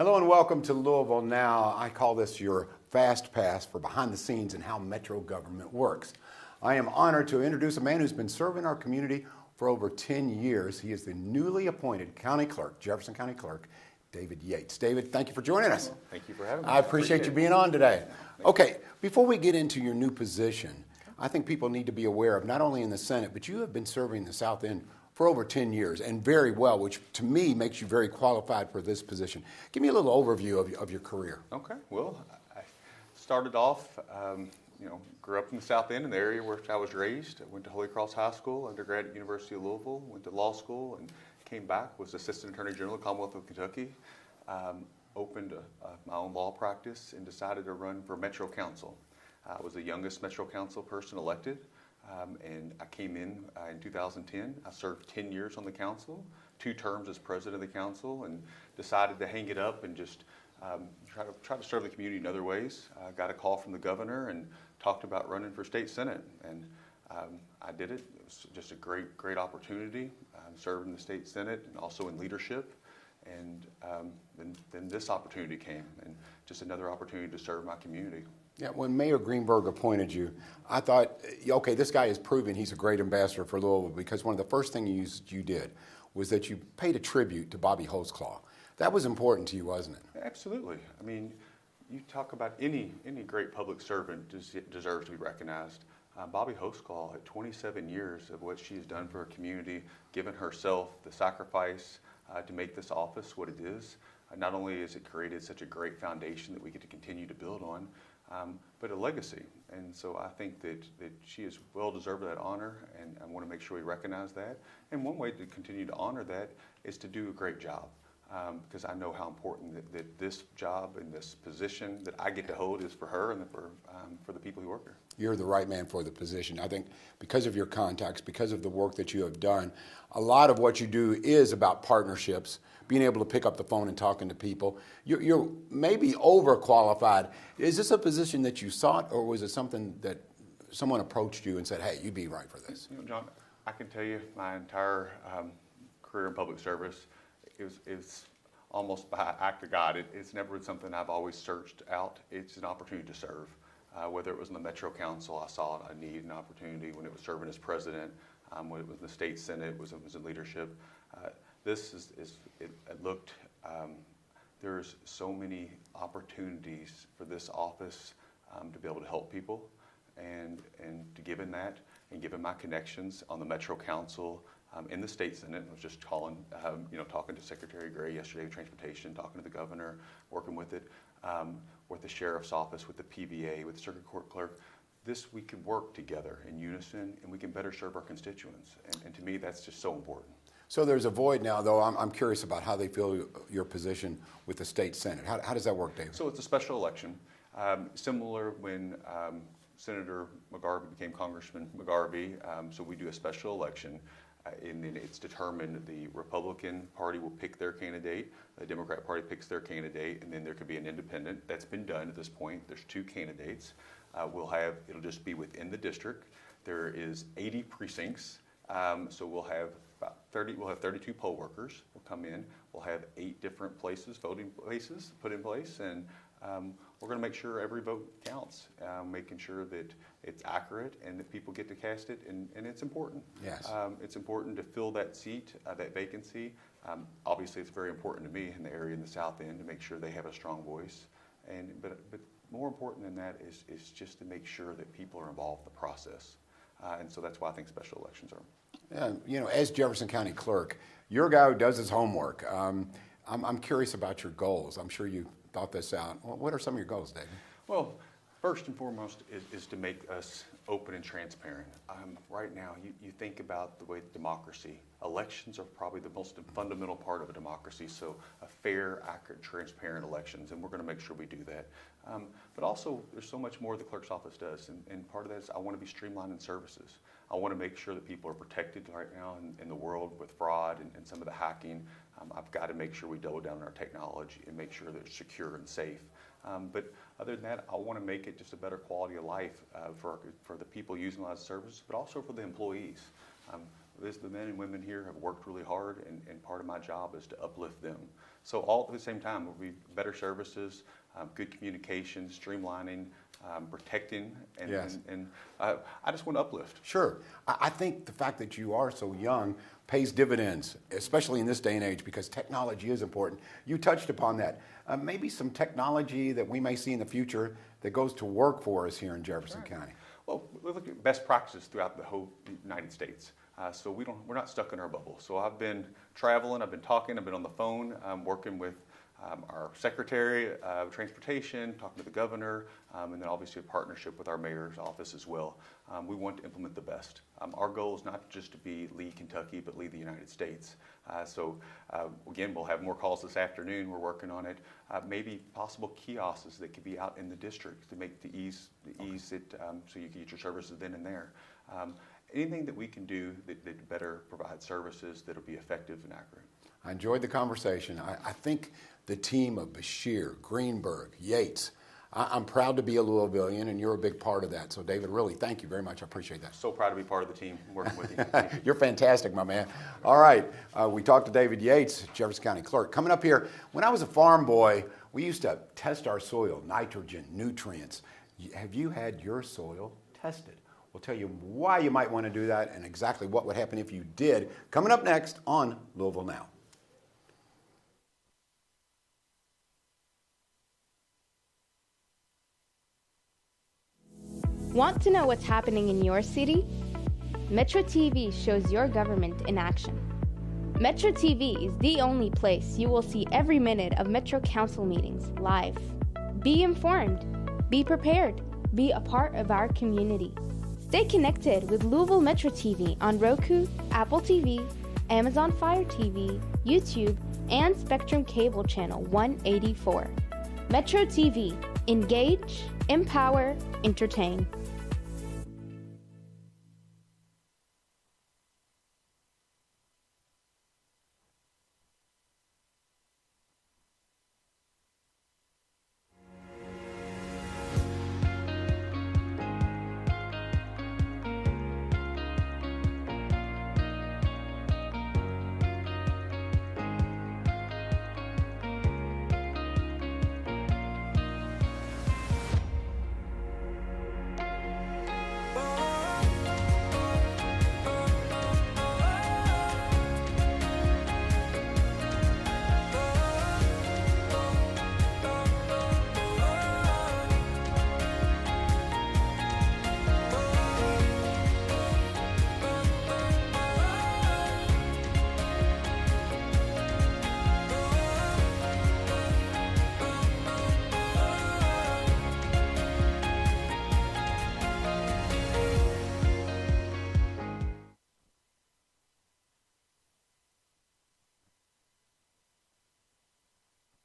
Hello and welcome to Louisville Now. I call this your fast pass for behind the scenes and how metro government works. I am honored to introduce a man who's been serving our community for over 10 years. He is the newly appointed county clerk, Jefferson County Clerk, David Yates. David, thank you for joining us. Thank you for having me. I appreciate you being on today. Okay, before we get into your new position, I think people need to be aware of not only in the Senate, but you have been serving the South End for over 10 years and very well, which to me makes you very qualified for this position. Give me a little overview of your career. Okay, well, I started off, grew up in the South End in the area where I was raised. I went to Holy Cross High School, undergrad at University of Louisville, went to law school, and came back, was Assistant Attorney General of the Commonwealth of Kentucky, opened my own law practice, and decided to run for Metro Council. I was the youngest Metro Council person elected. And I came in 2010. I served 10 years on the council, 2 terms as president of the council, and decided to hang it up and just try to serve the community in other ways. I got a call from the governor and talked about running for state senate, and I did it. It was just a great opportunity, serving in the state senate and also in leadership. And then this opportunity came, and just another opportunity to serve my community. Yeah, when Mayor Greenberg appointed you, I thought, okay, this guy is proving he's a great ambassador for Louisville, because one of the first things you did was that you paid a tribute to Bobby Holtzclaw. That was important to you, wasn't it? Absolutely. I mean, you talk about any great public servant deserves to be recognized. Bobby Holtzclaw, at 27 years of what she's done for her community, given herself the sacrifice to make this office what it is. Not only has it created such a great foundation that we get to continue to build on, but a legacy. And so I think that she is well deserved of that honor, and I want to make sure we recognize that. And one way to continue to honor that is to do a great job, because I know how important that this job and this position that I get to hold is for her and for the people who work here. You're the right man for the position. I think because of your contacts, because of the work that you have done, a lot of what you do is about partnerships, being able to pick up the phone and talking to people. You're maybe overqualified. Is this a position that you sought, or was it something that someone approached you and said, hey, you'd be right for this? John, I can tell you my entire career in public service is almost by act of God. It's never been something I've always searched out. It's an opportunity to serve. Whether it was in the Metro Council, I saw a need, an opportunity. When it was serving as president, when it was in the state senate, it was in leadership. It looked, there's so many opportunities for this office to be able to help people, and to given that, and given my connections on the Metro Council, in the state senate. I was just talking to Secretary Gray yesterday with transportation, talking to the governor, working with it, with the sheriff's office, with the PBA, with the circuit court clerk. We can work together in unison, and we can better serve our constituents. And to me, that's just so important. So there's a void now, though. I'm curious about how they feel your position with the state senate. How does that work, David? So it's a special election, similar when Senator McGarvey became Congressman McGarvey. So we do a special election, and then it's determined the Republican Party will pick their candidate, the Democrat Party picks their candidate, and then there could be an independent. That's been done at this point. There's 2 candidates. It'll just be within the district. There is 80 precincts, so we'll have about 32 poll workers will come in. We'll have 8 different voting places put in place, and we're going to make sure every vote counts, making sure that it's accurate and that people get to cast it, and it's important. Yes. It's important to fill that seat, that vacancy. Obviously, it's very important to me in the area in the South End to make sure they have a strong voice, but more important than that is just to make sure that people are involved in the process. And so that's why I think special elections are. Yeah, as Jefferson County Clerk, you're a guy who does his homework. I'm curious about your goals. I'm sure you thought this out. What are some of your goals, David? Well, first and foremost is to make us open and transparent. Right now, you think about the way democracy, elections are probably the most fundamental part of a democracy, so a fair, accurate, transparent elections, and we're going to make sure we do that. But also, there's so much more the clerk's office does, and part of that is I want to be streamlining services. I want to make sure that people are protected right now in the world with fraud and some of the hacking. I've got to make sure we double down on our technology and make sure that it's secure and safe. But other than that, I want to make it just a better quality of life for the people using a lot of services, but also for the employees. the men and women here have worked really hard, and part of my job is to uplift them. So all at the same time, will be better services, good communication, streamlining, protecting, Yes. and I just want to uplift. Sure. I think the fact that you are so young pays dividends, especially in this day and age, because technology is important. You touched upon that. Maybe some technology that we may see in the future that goes to work for us here in Jefferson County. Well, we look at best practices throughout the whole United States. So we're not stuck in our bubble. So I've been traveling, I've been talking, I've been on the phone, working with our Secretary of Transportation, talking to the Governor, and then obviously a partnership with our Mayor's office as well. We want to implement the best. Our goal is not just to be lead Kentucky, but lead the United States. So again, we'll have more calls this afternoon. We're working on it. Maybe possible kiosks that could be out in the district to make the ease it, so you can get your services then and there. Anything that we can do that better provide services that will be effective and accurate. I enjoyed the conversation. I think the team of Bashir, Greenberg, Yates, I'm proud to be a Louisvillian, and you're a big part of that. So, David, really, thank you very much. I appreciate that. So proud to be part of the team working with you. You're fantastic, my man. All right, we talked to David Yates, Jefferson County Clerk. Coming up here, when I was a farm boy, we used to test our soil, nitrogen, nutrients. Have you had your soil tested? We'll tell you why you might want to do that and exactly what would happen if you did. Coming up next on Louisville Now. Want to know what's happening in your city? Metro TV shows your government in action. Metro TV is the only place you will see every minute of Metro Council meetings live. Be informed, be prepared, be a part of our community. Stay connected with Louisville Metro TV on Roku, Apple TV, Amazon Fire TV, YouTube, and Spectrum Cable Channel 184. Metro TV. Engage, empower, entertain.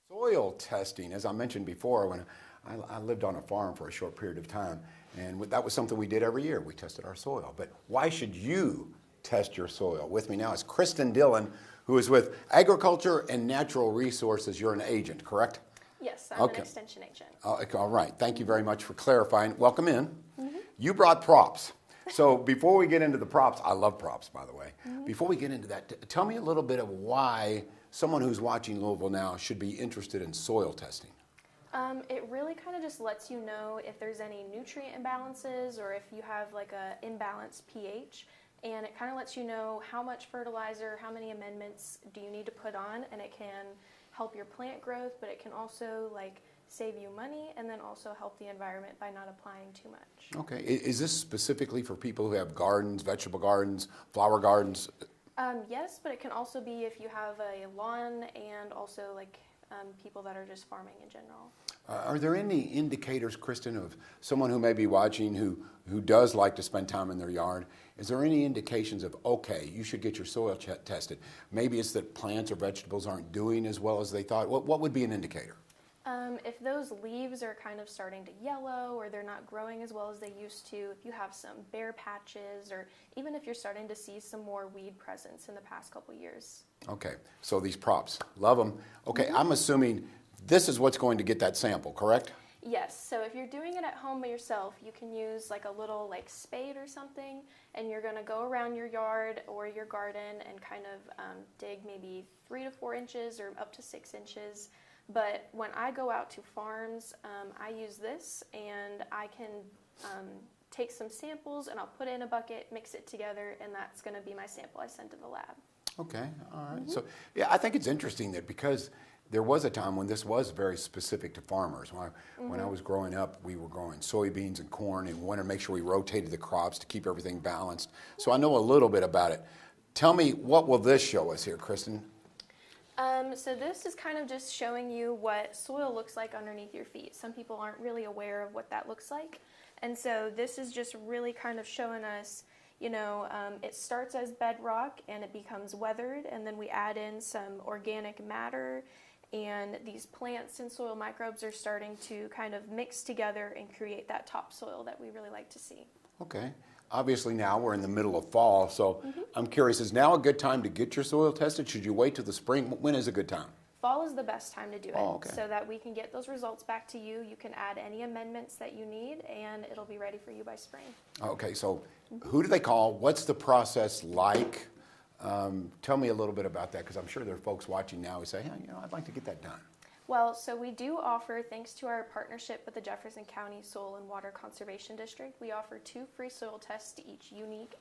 Soil testing, as I mentioned before, when I lived on a farm for a short period of time, and that was something we did every year. We tested our soil. But why should you test your soil? With me now is Kristen Dillon, who is with Agriculture and Natural Resources. You're an agent, correct? Yes, I'm an extension agent. All right. Thank you very much for clarifying. Welcome in. Mm-hmm. You brought props. So before we get into the props, I love props, by the way. Mm-hmm. Before we get into that, tell me a little bit of why someone who's watching Louisville Now should be interested in soil testing. It really kind of just lets you know if there's any nutrient imbalances or if you have like a imbalanced pH, and it kind of lets you know how much fertilizer, how many amendments do you need to put on, and it can help your plant growth, but it can also like save you money and then also help the environment by not applying too much. Okay. Is this specifically for people who have gardens, vegetable gardens, flower gardens? Yes, but it can also be if you have a lawn and also like people that are just farming in general. Are there any indicators, Kristen, of someone who may be watching who does like to spend time in their yard? Is there any indications of, okay, you should get your soil tested? Maybe it's that plants or vegetables aren't doing as well as they thought. What would be an indicator? If those leaves are kind of starting to yellow or they're not growing as well as they used to, if you have some bare patches, or even if you're starting to see some more weed presence in the past couple years. Okay, so these props, love them. Okay, I'm assuming this is what's going to get that sample, correct? Yes, so if you're doing it at home by yourself, you can use like a little like spade or something, and you're going to go around your yard or your garden and kind of dig maybe 3 to 4 inches or up to 6 inches. But when I go out to farms, I use this, and I can take some samples and I'll put it in a bucket, mix it together, and that's going to be my sample I send to the lab. Okay, all right. So, yeah, I think it's interesting that because there was a time when this was very specific to farmers. When I was growing up, we were growing soybeans and corn, and wanted to make sure we rotated the crops to keep everything balanced. So I know a little bit about it. Tell me, what will this show us here, Kristen? So this is kind of just showing you what soil looks like underneath your feet. Some people aren't really aware of what that looks like. And so this is just really kind of showing us, it starts as bedrock and it becomes weathered, and then we add in some organic matter, and these plants and soil microbes are starting to kind of mix together and create that topsoil that we really like to see. Okay. Obviously now we're in the middle of fall, so I'm curious, is now a good time to get your soil tested? Should you wait till the spring? When is a good time? Fall is the best time to do it, okay. so that we can get those results back to you. You can add any amendments that you need, and it'll be ready for you by spring. Okay, so who do they call? What's the process like? Tell me a little bit about that, because I'm sure there are folks watching now who say, hey, I'd like to get that done. Well, so we do offer, thanks to our partnership with the Jefferson County Soil and Water Conservation District, we offer 2 free soil tests to each unique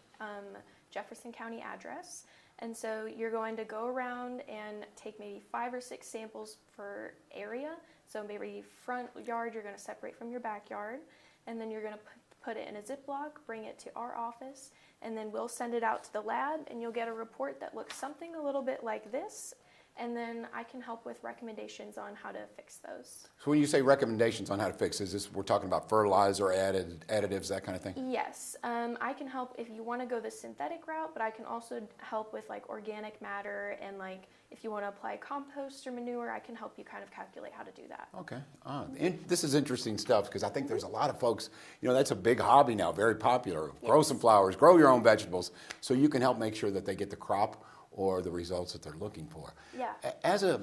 Jefferson County address. And so you're going to go around and take maybe 5 or 6 samples per area. So maybe front yard you're going to separate from your backyard, and then you're going to put it in a Ziploc, bring it to our office, and then we'll send it out to the lab, and you'll get a report that looks something a little bit like this. And then I can help with recommendations on how to fix those. So when you say recommendations on how to fix, we're talking about fertilizer, additives, that kind of thing? Yes, I can help if you want to go the synthetic route, but I can also help with like organic matter, and like if you want to apply compost or manure, I can help you kind of calculate how to do that. Okay. And this is interesting stuff, because I think there's a lot of folks, that's a big hobby now, very popular. Yes. Grow some flowers, grow your own vegetables, so you can help make sure that they get the crop or the results that they're looking for. Yeah. As an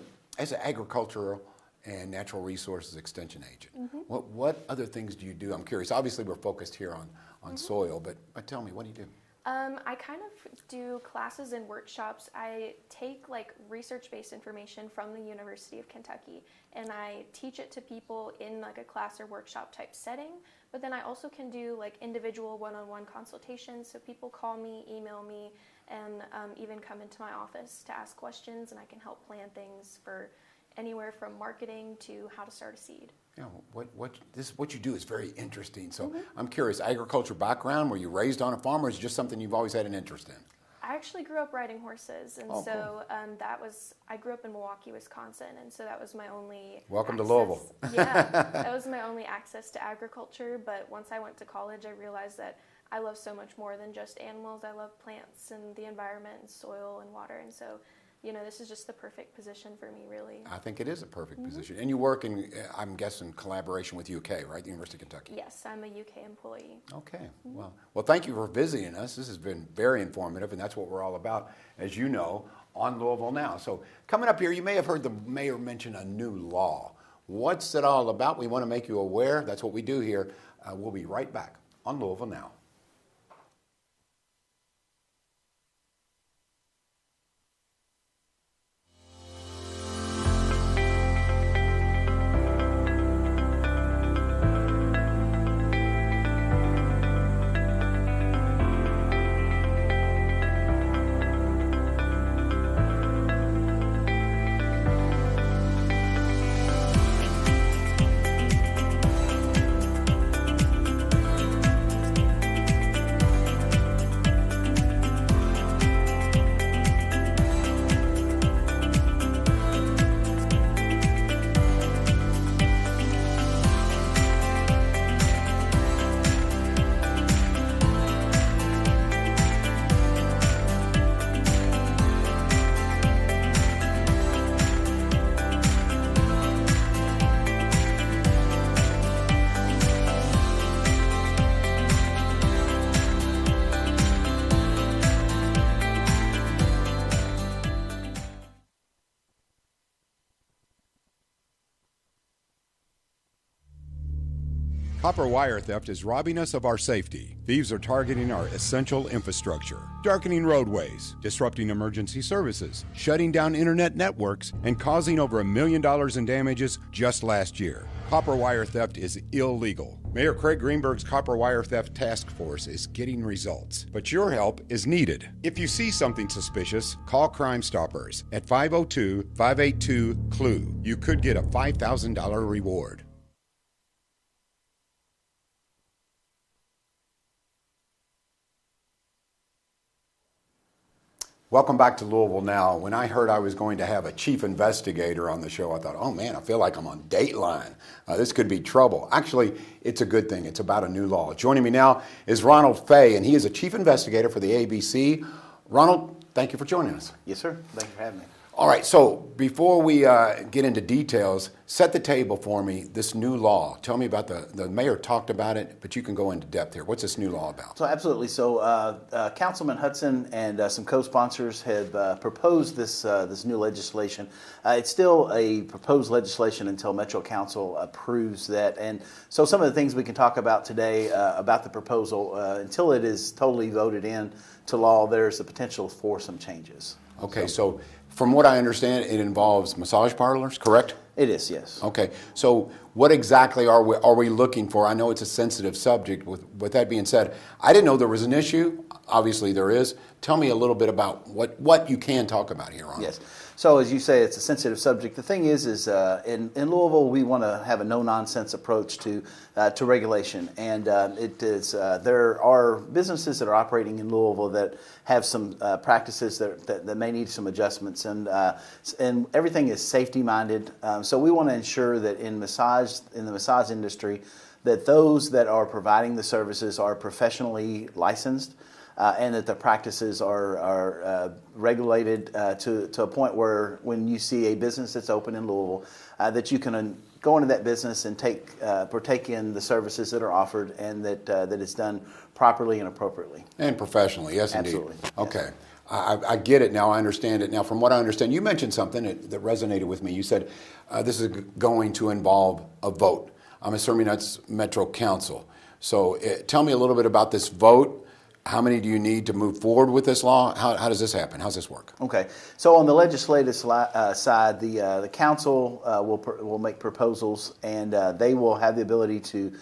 agricultural and natural resources extension agent, what other things do you do? I'm curious. Obviously, we're focused here on soil, but tell me, what do you do? I kind of do classes and workshops. I take like research-based information from the University of Kentucky, and I teach it to people in like a class or workshop type setting. But then I also can do like individual one-on-one consultations. So people call me, email me, and even come into my office to ask questions, and I can help plan things for anywhere from marketing to how to start a seed. Yeah, what you do is very interesting. So I'm curious, agriculture background, were you raised on a farm, or is it just something you've always had an interest in? I actually grew up riding horses, and cool. I grew up in Milwaukee, Wisconsin, and so that was my only Welcome access. to Louisville. Yeah, that was my only access to agriculture, but once I went to college, I realized that I love so much more than just animals. I love plants and the environment and soil and water, and so this is just the perfect position for me, really. I think it is a perfect position. And you work in, I'm guessing, collaboration with UK, right? The University of Kentucky. Yes, I'm a UK employee. Okay. Well, thank you for visiting us. This has been very informative, and that's what we're all about, as you know, on Louisville Now. So coming up here, you may have heard the mayor mention a new law. What's it all about? We want to make you aware. That's what we do here. We'll be right back on Louisville Now. Copper wire theft is robbing us of our safety. Thieves are targeting our essential infrastructure, darkening roadways, disrupting emergency services, shutting down internet networks, and causing over $1 million in damages just last year. Copper wire theft is illegal. Mayor Craig Greenberg's Copper Wire Theft Task Force is getting results, but your help is needed. If you see something suspicious, call Crime Stoppers at 502-582-CLUE. You could get a $5,000 reward. Welcome back to Louisville Now. When I heard I was going to have a chief investigator on the show, I thought, oh man, I feel like I'm on Dateline. This could be trouble. Actually, it's a good thing. It's about a new law. Joining me now is Ronald Fay, and he is a chief investigator for the ABC. Ronald, thank you for joining us. Yes, sir. Thank you for having me. All right, so before we get into details, set the table for me, this new law. Tell me about the mayor talked about it, but you can go into depth here. What's this new law about? So absolutely. So Councilman Hudson and some co-sponsors have proposed this new legislation. It's still a proposed legislation until Metro Council approves that. And so some of the things we can talk about today about the proposal, until it is totally voted in to law, there's the potential for some changes. Okay, so from what I understand, it involves massage parlors, correct? It is, yes. Okay, so what exactly are we looking for? I know it's a sensitive subject. With that being said, I didn't know there was an issue. Obviously there is. Tell me a little bit about what you can talk about here, Ronald. Yes. So as you say, it's a sensitive subject. The thing is in Louisville, we want to have a no-nonsense approach to regulation, and there are businesses that are operating in Louisville that have some practices that may need some adjustments, and everything is safety-minded. So we want to ensure that in the massage industry, that those that are providing the services are professionally licensed. And that the practices are regulated to a point where when you see a business that's open in Louisville, that you can go into that business and partake in the services that are offered, and that it's done properly and appropriately. And professionally, yes, Absolutely. Indeed. Okay. Yes. I get it now. I understand it now. From what I understand, you mentioned something that resonated with me. You said this is going to involve a vote. I'm assuming that's Metro Council. So tell me a little bit about this vote. How many do you need to move forward with this law? How does this happen? How does this work? Okay, so on the legislative side, the council will make proposals, and they will have the ability to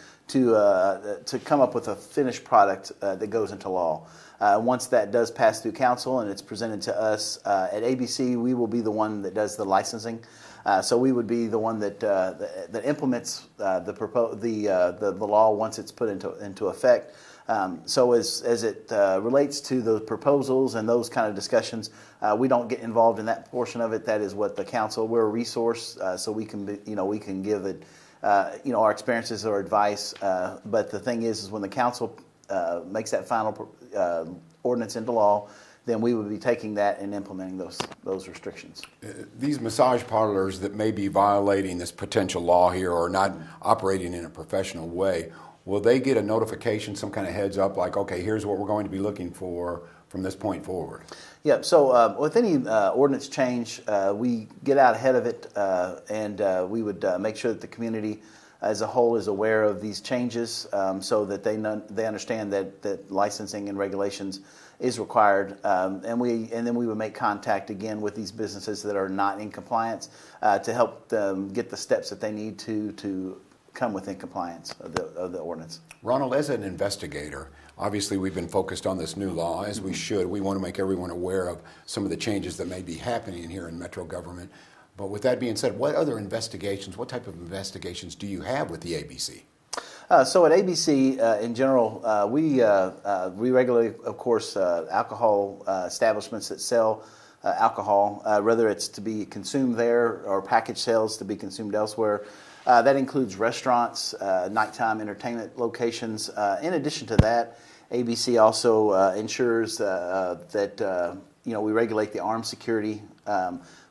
come up with a finished product that goes into law. Once that does pass through council and it's presented to us at ABC, we will be the one that does the licensing. So we would be the one that implements the law once it's put into effect. So as it relates to those proposals and those kind of discussions, we don't get involved in that portion of it. That is what the council. We're a resource, so we can give it, our experiences or advice. But the thing is when the council makes that final ordinance into law, then we would be taking that and implementing those restrictions. These massage parlors that may be violating this potential law here or not operating in a professional way, will they get a notification, some kind of heads up, like, okay, here's what we're going to be looking for from this point forward? Yeah, so with any ordinance change, we get out ahead of it, and we would make sure that the community as a whole is aware of these changes, so that they understand that licensing and regulations is required, and then we would make contact again with these businesses that are not in compliance to help them get the steps that they need to come within compliance of the ordinance. Ronald, as an investigator, obviously we've been focused on this new law, as we should. We want to make everyone aware of some of the changes that may be happening here in Metro government. But with that being said, what type of investigations do you have with the ABC? So at ABC, in general, we regulate, of course, alcohol establishments that sell alcohol, whether it's to be consumed there or package sales to be consumed elsewhere. That includes restaurants, nighttime entertainment locations. In addition to that, ABC also ensures that we regulate the armed security,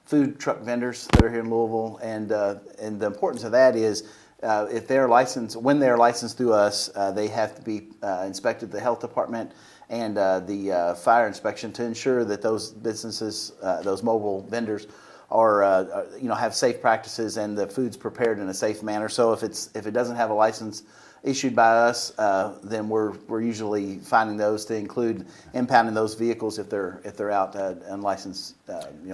food truck vendors that are here in Louisville, and the importance of that is if they're licensed, when they're licensed through us, they have to be inspected the health department and the fire inspection to ensure that those businesses, those mobile vendors, have safe practices and the food's prepared in a safe manner. So if it doesn't have a license, issued by us, then we're usually finding those to include impounding those vehicles if they're out unlicensed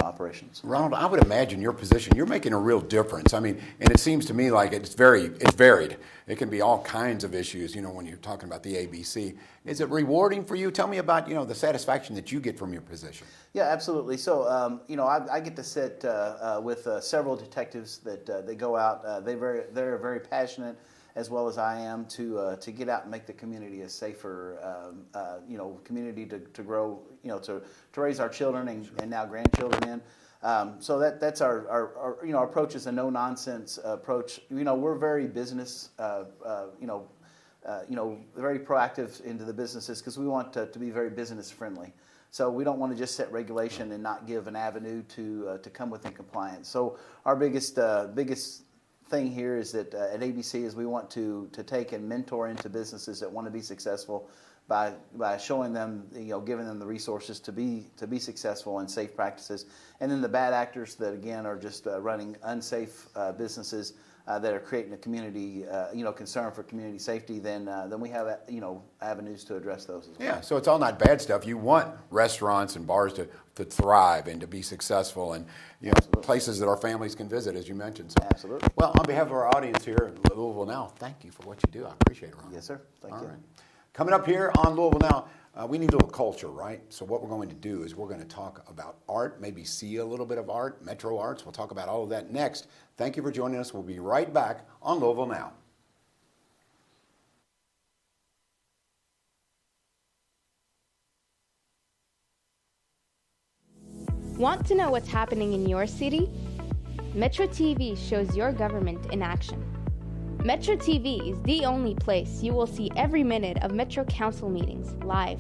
operations. Ronald, I would imagine your position, you're making a real difference. I mean, and it seems to me like it's varied. It can be all kinds of issues, when you're talking about the ABC. Is it rewarding for you? Tell me about, the satisfaction that you get from your position. Yeah, absolutely. So, I get to sit with several detectives that they go out. They're very passionate, as well as I am, to get out and make the community a safer, community to grow, to raise our children and now grandchildren in. So that's our approach is a no nonsense approach. We're very business, very proactive into the businesses because we want to be very business friendly. So we don't want to just set regulation and not give an avenue to come within compliance. So our biggest thing here is that at ABC is we want to take and mentor into businesses that want to be successful by showing them, giving them the resources to be successful in safe practices, and then the bad actors that again are just running unsafe businesses that are creating a community, concern for community safety. Then we have avenues to address those as well. Yeah, so it's all not bad stuff. You want restaurants and bars to thrive and to be successful, and places that our families can visit, as you mentioned. So, absolutely. Well, on behalf of our audience here at Louisville Now, thank you for what you do. I appreciate it, Ron. Yes, sir. Thank you. Right. Coming up here on Louisville Now, we need a little culture, right? So what we're going to do is we're going to talk about art, maybe see a little bit of art, Metro Arts. We'll talk about all of that next. Thank you for joining us. We'll be right back on Louisville Now. Want to know what's happening in your city? Metro TV shows your government in action. Metro TV is the only place you will see every minute of Metro Council meetings live.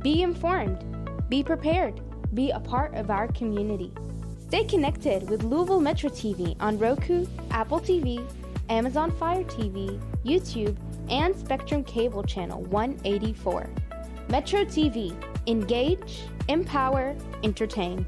Be informed, be prepared, be a part of our community. Stay connected with Louisville Metro TV on Roku, Apple TV, Amazon Fire TV, YouTube, and Spectrum Cable Channel 184. Metro TV, engage, empower, entertain.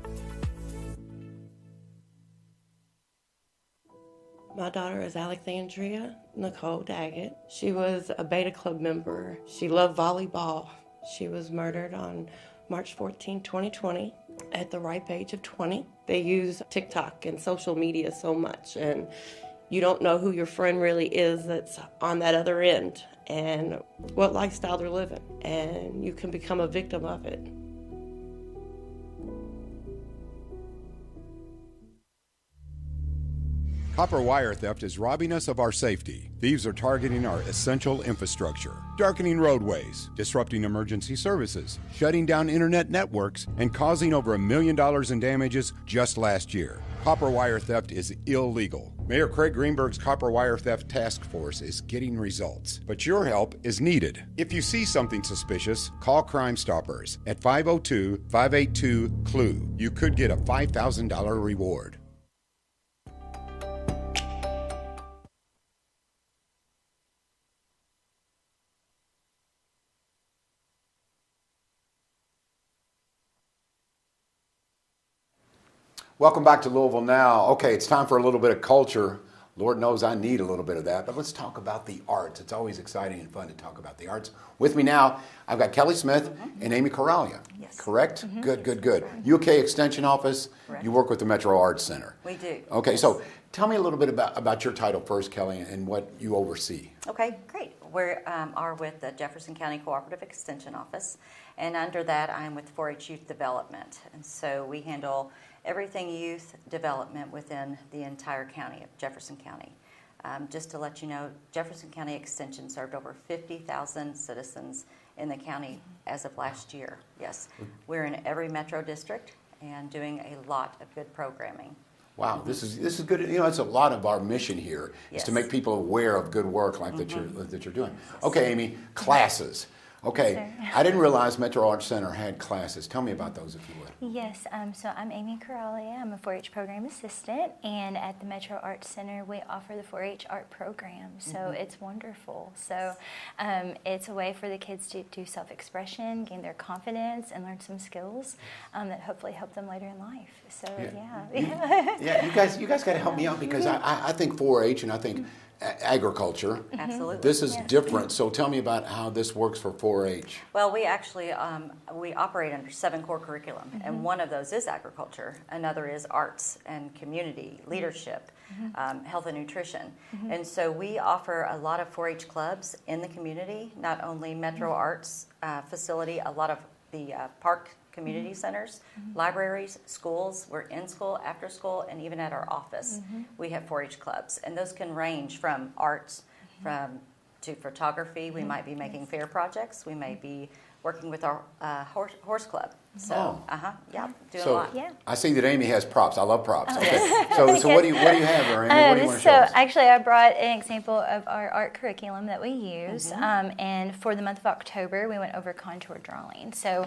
My daughter is Alexandria Nicole Daggett. She was a Beta Club member. She loved volleyball. She was murdered on March 14, 2020 at the ripe age of 20. They use TikTok and social media so much, and you don't know who your friend really is that's on that other end and what lifestyle they're living, and you can become a victim of it. Copper wire theft is robbing us of our safety. Thieves are targeting our essential infrastructure, darkening roadways, disrupting emergency services, shutting down internet networks, and causing over $1 million in damages just last year. Copper wire theft is illegal. Mayor Craig Greenberg's Copper Wire Theft Task Force is getting results, but your help is needed. If you see something suspicious, call Crime Stoppers at 502-582-CLUE. You could get a $5,000 reward. Welcome back to Louisville Now. Okay, it's time for a little bit of culture. Lord knows I need a little bit of that, but let's talk about the arts. It's always exciting and fun to talk about the arts. With me now, I've got Kelly Smith and Amy Coralia. Yes. Correct? Good. UK Extension Office. Correct. You work with the Metro Arts Center. We do. Okay, yes. So tell me a little bit about your title first, Kelly, and what you oversee. Okay, great. We are with the Jefferson County Cooperative Extension Office, and under that I am with 4-H Youth Development. And so we handle everything youth development within the entire county of Jefferson County. Just to let you know, Jefferson County Extension served over 50,000 citizens in the county as of last year. Yes, we're in every metro district and doing a lot of good programming. Wow, this is good. It's a lot of our mission here is to Yes. make people aware of good work like that you're doing. Okay, Amy, classes. Okay, Sure. I didn't realize Metro Arts Center had classes. Tell me about those, if you would. Yes, so I'm Amy Coralia. I'm a 4-H program assistant, and at the Metro Arts Center, we offer the 4-H art program. So it's wonderful. So it's a way for the kids to do self-expression, gain their confidence, and learn some skills that hopefully help them later in life. So Yeah, you guys got to help me out because I think 4-H and I think agriculture. Absolutely. This is different. So tell me about how this works for 4-H. Well, we actually we operate under 7 core curriculum, and one of those is agriculture. Another is arts and community leadership, health and nutrition. And so we offer a lot of 4-H clubs in the community. Not only Metro Arts facility, a lot of the park community centers, libraries, schools. We're in school, after school, and even at our office, we have 4-H clubs, and those can range from arts, to photography. We might be making fair projects. We may be working with our horse club. So, doing a lot. Yeah. I see that Amy has props. I love props. Okay. So what do you have there, Amy? What do you want to So show us? actually, I brought an example of our art curriculum that we use, and for the month of October, we went over contour drawing. So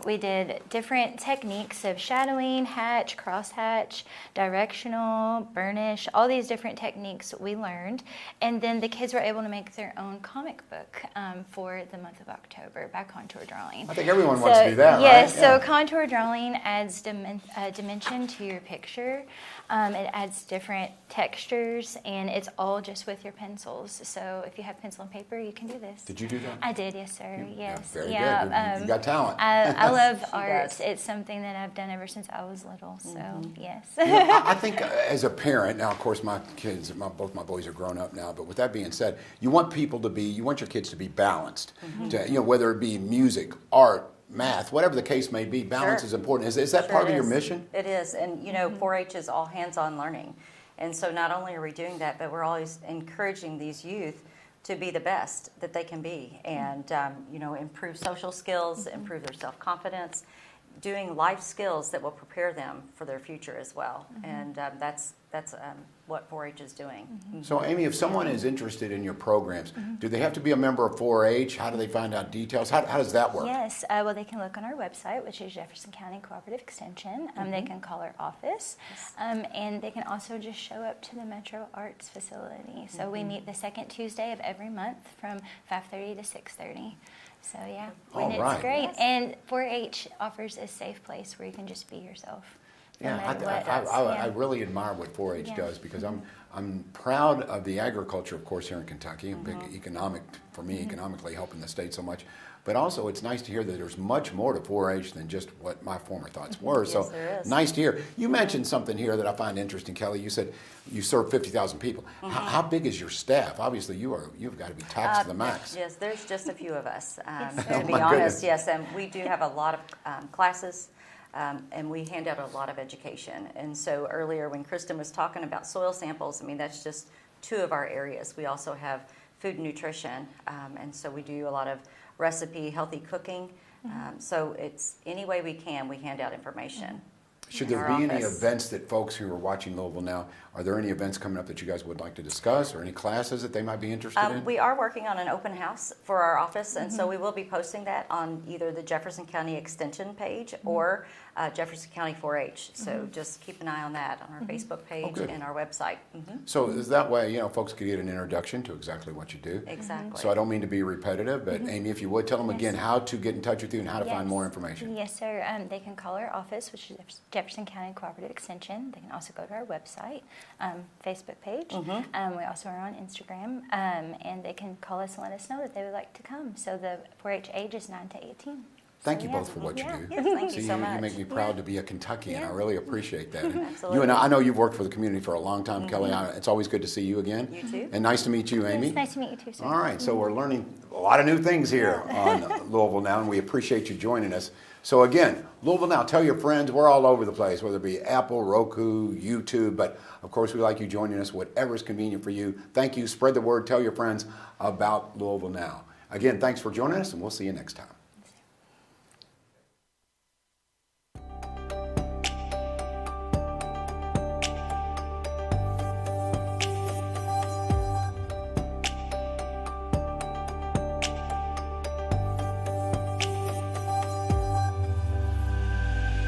we did different techniques of shadowing, hatch, crosshatch, directional, burnish, all these different techniques we learned, and then the kids were able to make their own comic book for the month of October by contour drawing. I think everyone wants to do that, right? Yes, so contour drawing adds dimension to your picture. It adds different textures, and it's all just with your pencils. So if you have pencil and paper, you can do this. Did you do that? I did, yes, sir. Yes. Very good. You got talent. I love art. does. It's something that I've done ever since I was little. So yes. I think as a parent, now of course my kids, both my boys are grown up now, but with that being said, you want your kids to be balanced. To, whether it be music, art, math, whatever the case may be, balance is important. Is that part of your mission? It is, and 4-H is all hands-on learning. And so not only are we doing that, but we're always encouraging these youth to be the best that they can be, and improve social skills, improve their self-confidence, doing life skills that will prepare them for their future as well. And that's what 4-H is doing. So, Amy, if someone is interested in your programs, do they have to be a member of 4-H? How do they find out details? How does that work? Yes, well, they can look on our website, which is Jefferson County Cooperative Extension. They can call our office, and they can also just show up to the Metro Arts facility. So we meet the second Tuesday of every month from 5:30 to 6:30. So yeah, and it's great. Yes. And 4-H offers a safe place where you can just be yourself. Yeah, I really admire what 4-H does, because I'm proud of the agriculture, of course, here in Kentucky, and big economically helping the state so much. But also, it's nice to hear that there's much more to 4-H than just what my former thoughts were. Yes, so there is. nice to hear. You mentioned something here that I find interesting, Kelly. You said you serve 50,000 people. How big is your staff? Obviously, you've got to be taxed to the max. Yes, there's just a few of us. Yes, To be my honest, goodness. yes, and we do have a lot of classes, and we hand out a lot of education. And so earlier when Kristen was talking about soil samples, that's just 2 of our areas. We also have food and nutrition, and so we do a lot of recipe, healthy cooking. So it's any way we can, we hand out information. Should there be any events that folks who are watching Louisville Now, are there any events coming up that you guys would like to discuss, or any classes that they might be interested in? We are working on an open house for our office, and so we will be posting that on either the Jefferson County Extension page or Jefferson County 4-H. So just keep an eye on that on our Facebook page and our website. So is that way, folks could get an introduction to exactly what you do? Exactly. So I don't mean to be repetitive, but Amy, if you would, tell them again how to get in touch with you and how to find more information. Yes, sir. They can call our office, which is Jefferson County Cooperative Extension. They can also go to our website, Facebook page. We also are on Instagram, and they can call us and let us know that they would like to come. So the 4-H age is 9 to 18. Thank you both for what you do. Yes, thank you so much. You make me proud to be a Kentuckian. I really appreciate that. And Absolutely. you and I know you've worked for the community for a long time, Kelly. It's always good to see you again. You too. And nice to meet you, Amy. Yes, nice to meet you too, sir. All right, so we're learning a lot of new things here on Louisville Now, and we appreciate you joining us. So again, Louisville Now, tell your friends. We're all over the place, whether it be Apple, Roku, YouTube, but of course we like you joining us, whatever is convenient for you. Thank you. Spread the word. Tell your friends about Louisville Now. Again, thanks for joining us, and we'll see you next time.